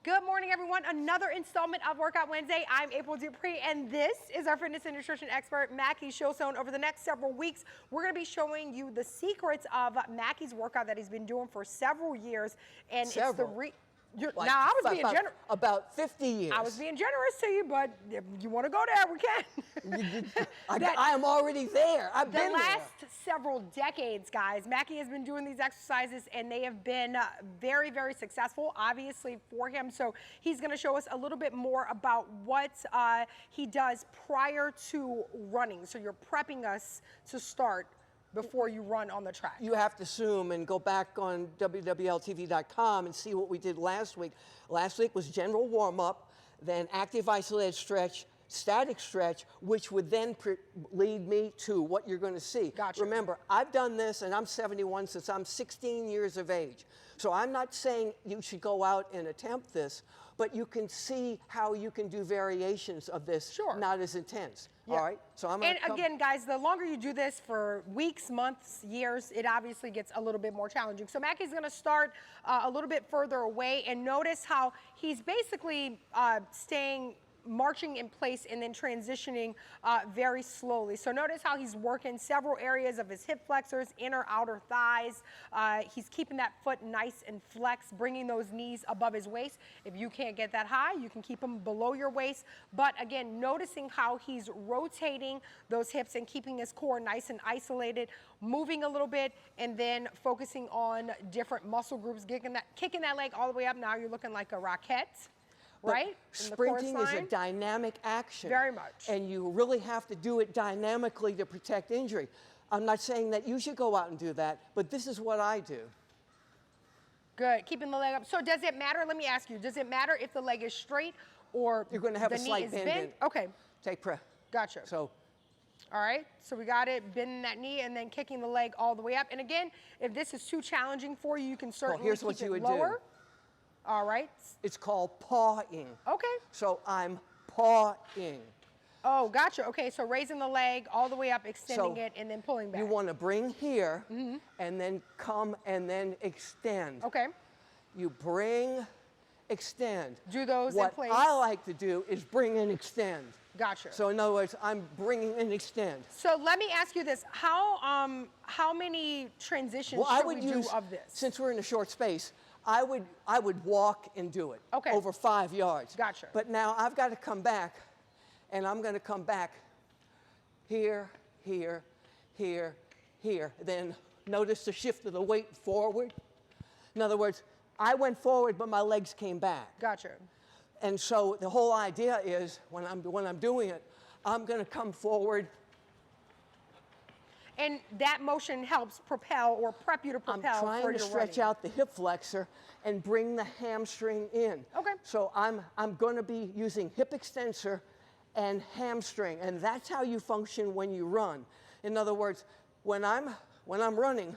Good morning, everyone. Another installment of Workout Wednesday. I'm April Dupree, and this is our fitness and nutrition expert, Mackie Shilstone. Over the next several weeks, we're going to be showing you the secrets of Mackie's workout that he's been doing for several years. And it's the now, I was being generous. About 50 years. I was being generous to you, but if you want to go there, we can. I am already there. I've been there. The last several decades, guys, Mackie has been doing these exercises, and they have been very, very successful, obviously, for him. So he's going to show us a little bit more about what he does prior to running. So you're prepping us to start before you run on the track. You have to zoom and go back on WWLTV.com and see what we did last week. Last week was general warm-up, then active isolated stretch, static stretch, which would then lead me to what you're going to see. Gotcha. Remember, I've done this, and I'm 71 since I'm 16 years of age. So I'm not saying you should go out and attempt this, but you can see how you can do variations of this, sure, not as intense. Yeah. All right, so I'm and again, guys, the longer you do this for weeks, months, years, it obviously gets a little bit more challenging. So Mackie's going to start a little bit further away, and notice how he's basically marching in place and then transitioning very slowly. So notice how he's working several areas of his hip flexors, inner, outer thighs. He's keeping that foot nice and flexed, bringing those knees above his waist. If you can't get that high, you can keep them below your waist. But again, noticing how he's rotating those hips and keeping his core nice and isolated, moving a little bit, and then focusing on different muscle groups, kicking that leg all the way up. Now you're looking like a rocket. Right? Sprinting is a dynamic action. Very much. And you really have to do it dynamically to protect injury. I'm not saying that you should go out and do that, but this is what I do. Good. Keeping the leg up. So does it matter? Let me ask you. Does it matter if the leg is straight or you're going to have a slight bend? Okay. Take press. Gotcha. So. All right, so we got it, bending that knee and then kicking the leg all the way up. And again, if this is too challenging for you, you can certainly here's what you would lower. Do. All right. It's called pawing. Okay. So I'm pawing. Oh, gotcha. Okay, so raising the leg all the way up, extending it, and then pulling back. You want to bring here, and then come and then extend. Okay. You bring, extend. Do those in place. What I like to do is bring and extend. Gotcha. So in other words, I'm bringing and extend. So let me ask you this: how many transitions should we do of this? Since we're in a short space, I would walk and do it. Okay. Over 5 yards. Gotcha. But now I've got to come back, and I'm going to come back here, here, here, here. Then notice the shift of the weight forward. In other words, I went forward, but my legs came back. Gotcha. And so the whole idea is when I'm doing it, I'm going to come forward. And that motion helps propel or prep you to propel. I'm trying to stretch out the hip flexor and bring the hamstring in. Okay. So I'm going to be using hip extensor and hamstring, and that's how you function when you run. In other words, when I'm running,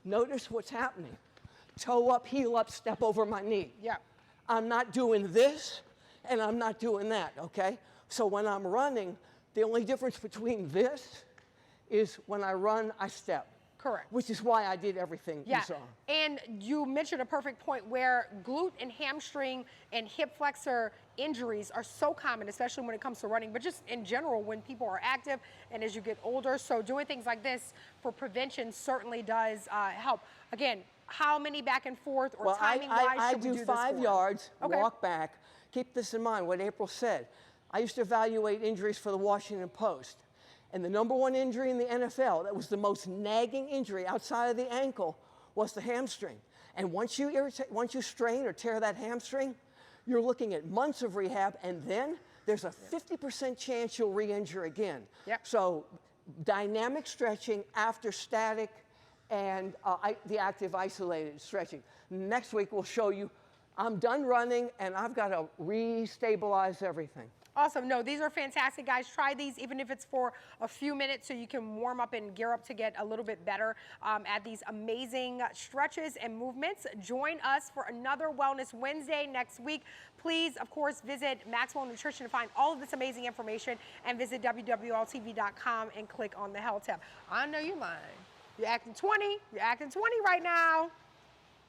notice what's happening. Toe up, heel up, step over my knee. Yeah. I'm not doing this, and I'm not doing that, okay? So when I'm running, the only difference between this is when I run, I step. Correct. Which is why I did everything you saw. And you mentioned a perfect point where glute and hamstring and hip flexor injuries are so common, especially when it comes to running, but just in general when people are active and as you get older. So doing things like this for prevention certainly does help. Again, how many back and forth or timing-wise should we do this for? I do 5 yards, walk back. Keep this in mind, what April said. I used to evaluate injuries for the Washington Post. And the #1 injury in the NFL, that was the most nagging injury outside of the ankle, was the hamstring. And once you strain or tear that hamstring, you're looking at months of rehab, and then there's a 50% chance you'll re-injure again. Yep. So dynamic stretching after static and the active isolated stretching. Next week we'll show you I'm done running and I've got to re-stabilize everything. Awesome. No, these are fantastic, guys. Try these even if it's for a few minutes so you can warm up and gear up to get a little bit better at these amazing stretches and movements. Join us for another Wellness Wednesday next week. Please, of course, visit Maxwell Nutrition to find all of this amazing information and visit WWLTV.com and click on the Health tab. I know you're lying. You're acting 20. You're acting 20 right now.